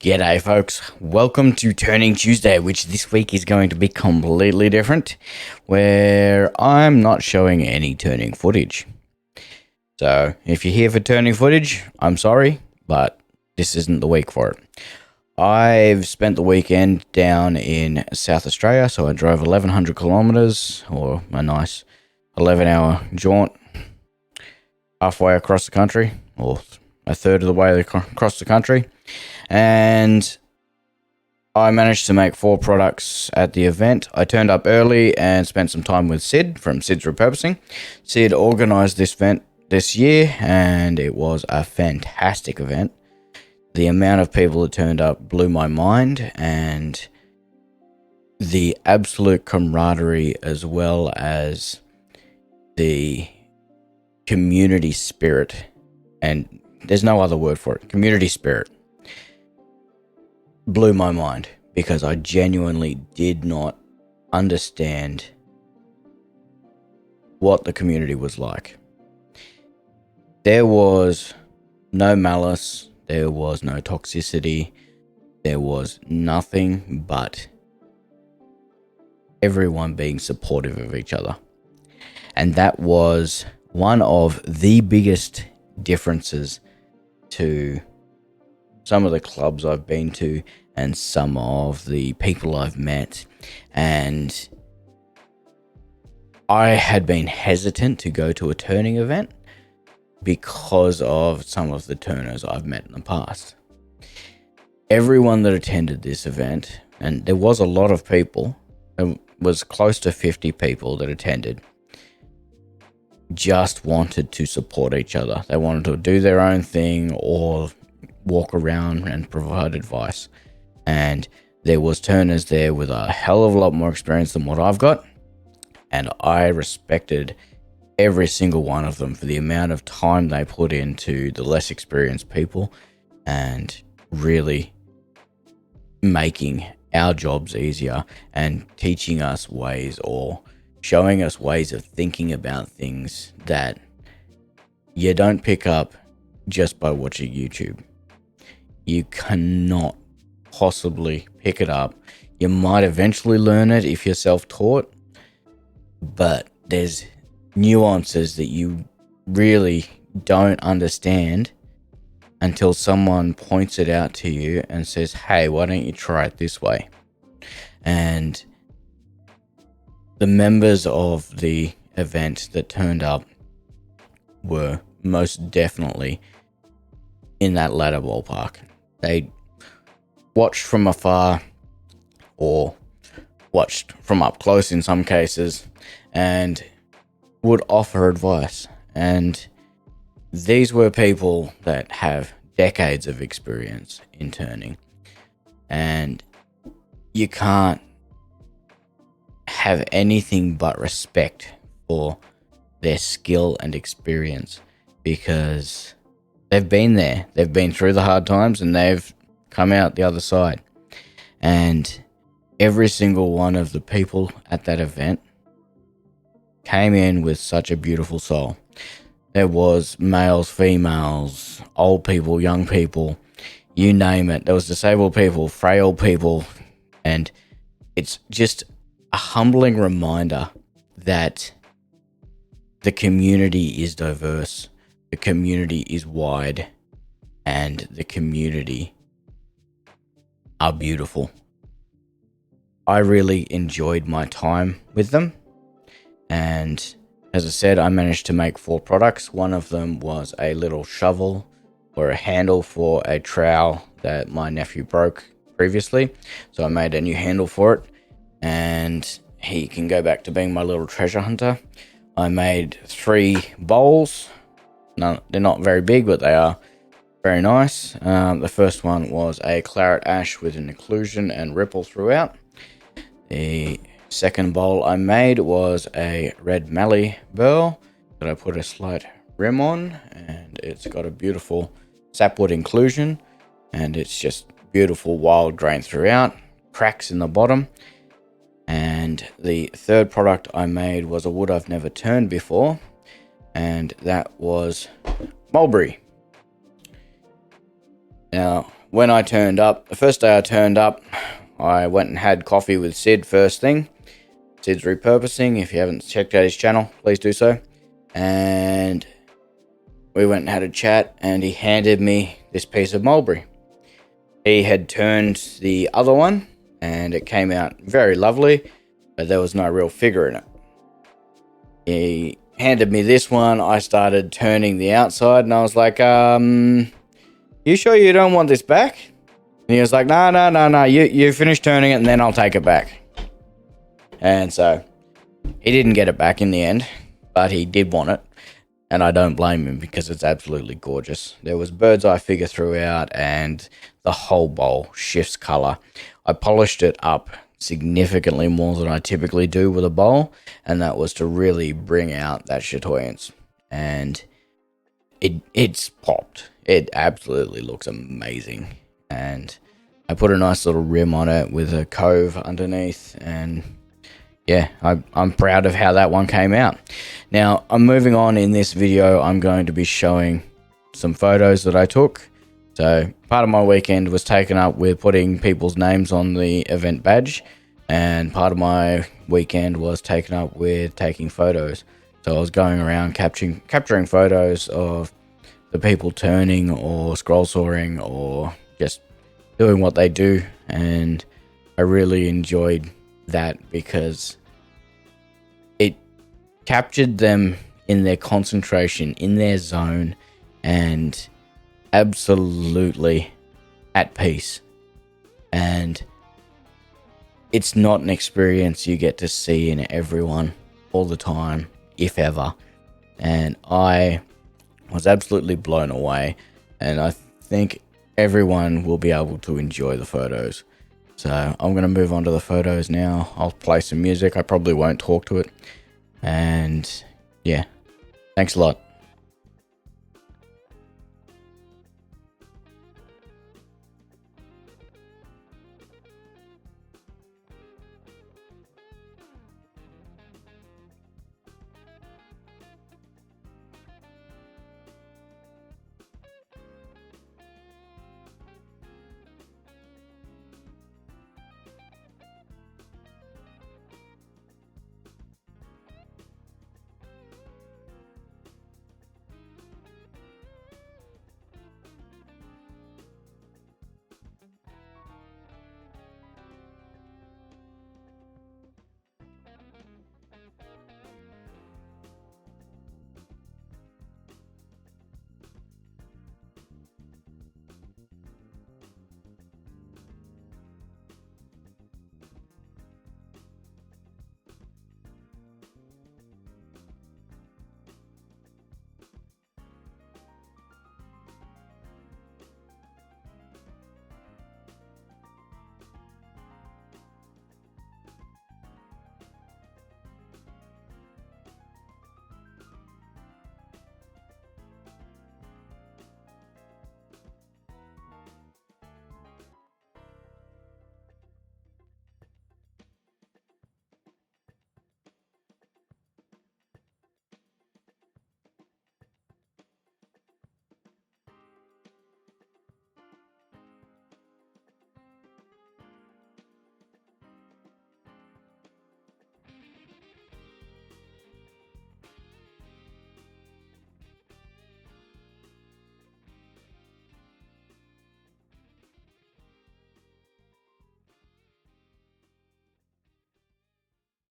G'day folks, welcome to Turning Tuesday, which this week is going to be completely different, where I'm not showing any turning footage. So if you're here for turning footage, I'm sorry, but this isn't the week for it. I've spent the weekend down in South Australia, so I drove 1100 kilometers, or a nice 11-hour jaunt halfway across the country, or a third of the way across the country. And I managed to make 4 products at the event. I turned up early and spent some time with Sid from Sid's Repurposing. Sid organized this event this year, and it was a fantastic event. The amount of people that turned up blew my mind, and the absolute camaraderie as well as the community spirit, and there's no other word for it, community spirit, blew my mind, because I genuinely did not understand what the community was like. There was no malice, there was no toxicity, there was nothing but everyone being supportive of each other. And that was one of the biggest differences to some of the clubs I've been to and some of the people I've met. And I had been hesitant to go to a turning event because of some of the turners I've met in the past. Everyone that attended this event, and there was a lot of people, it was close to 50 people that attended, just wanted to support each other. They wanted to do their own thing or walk around and provide advice. And there was turners there with a hell of a lot more experience than what I've got, and I respected every single one of them for the amount of time they put into the less experienced people and really making our jobs easier and teaching us ways or showing us ways of thinking about things that you don't pick up just by watching YouTube. You cannot possibly pick it up. You might eventually learn it if you're self-taught, but there's nuances that you really don't understand until someone points it out to you and says, hey, why don't you try it this way? And the members of the event that turned up were most definitely in that latter ballpark. They watched from afar or watched from up close in some cases and would offer advice. And these were people that have decades of experience in turning, and you can't have anything but respect for their skill and experience, because they've been there, they've been through the hard times, and they've come out the other side. And every single one of the people at that event came in with such a beautiful soul. There was males, females, old people, young people, you name it. There was disabled people, frail people, and it's just a humbling reminder that the community is diverse, the community is wide, and the community are beautiful. I really enjoyed my time with them, and as I said, I managed to make 4 products. One of them was a little shovel or a handle for a trowel that my nephew broke previously, so I made a new handle for it, and he can go back to being my little treasure hunter. I made 3 bowls. No, they're not very big, but they are very nice. The first one was a claret ash with an occlusion and ripple throughout. The second bowl I made was a red mallee burl that I put a slight rim on, and it's got a beautiful sapwood inclusion, and it's just beautiful wild grain throughout, cracks in the bottom. And the third product I made was a wood I've never turned before, and that was mulberry. Now, when I turned up, the first day I turned up, I went and had coffee with Sid first thing. Sid's Repurposing. If you haven't checked out his channel, please do so. And we went and had a chat, and he handed me this piece of mulberry. He had turned the other one, and it came out very lovely, but there was no real figure in it. He handed me this one. I started turning the outside, and I was like, you sure you don't want this back? And he was like, no, you finish turning it, and then I'll take it back. And so he didn't get it back in the end, but he did want it. And I don't blame him, because it's absolutely gorgeous. There was bird's eye figure throughout, and the whole bowl shifts color. I polished it up significantly more than I typically do with a bowl, and that was to really bring out that chatoyance. And it's popped. It absolutely looks amazing. And I put a nice little rim on it with a cove underneath, and yeah, I'm proud of how that one came out. Now, I'm moving on. In this video, I'm going to be showing some photos that I took. So part of my weekend was taken up with putting people's names on the event badge, and part of my weekend was taken up with taking photos. So I was going around capturing photos of the people turning or scroll sawing or just doing what they do, and I really enjoyed that because it captured them in their concentration, in their zone, and absolutely at peace. And it's not an experience you get to see in everyone all the time, if ever. And I was absolutely blown away, and I think everyone will be able to enjoy the photos. So I'm going to move on to the photos now. I'll play some music. I probably won't talk to it. And yeah, thanks a lot.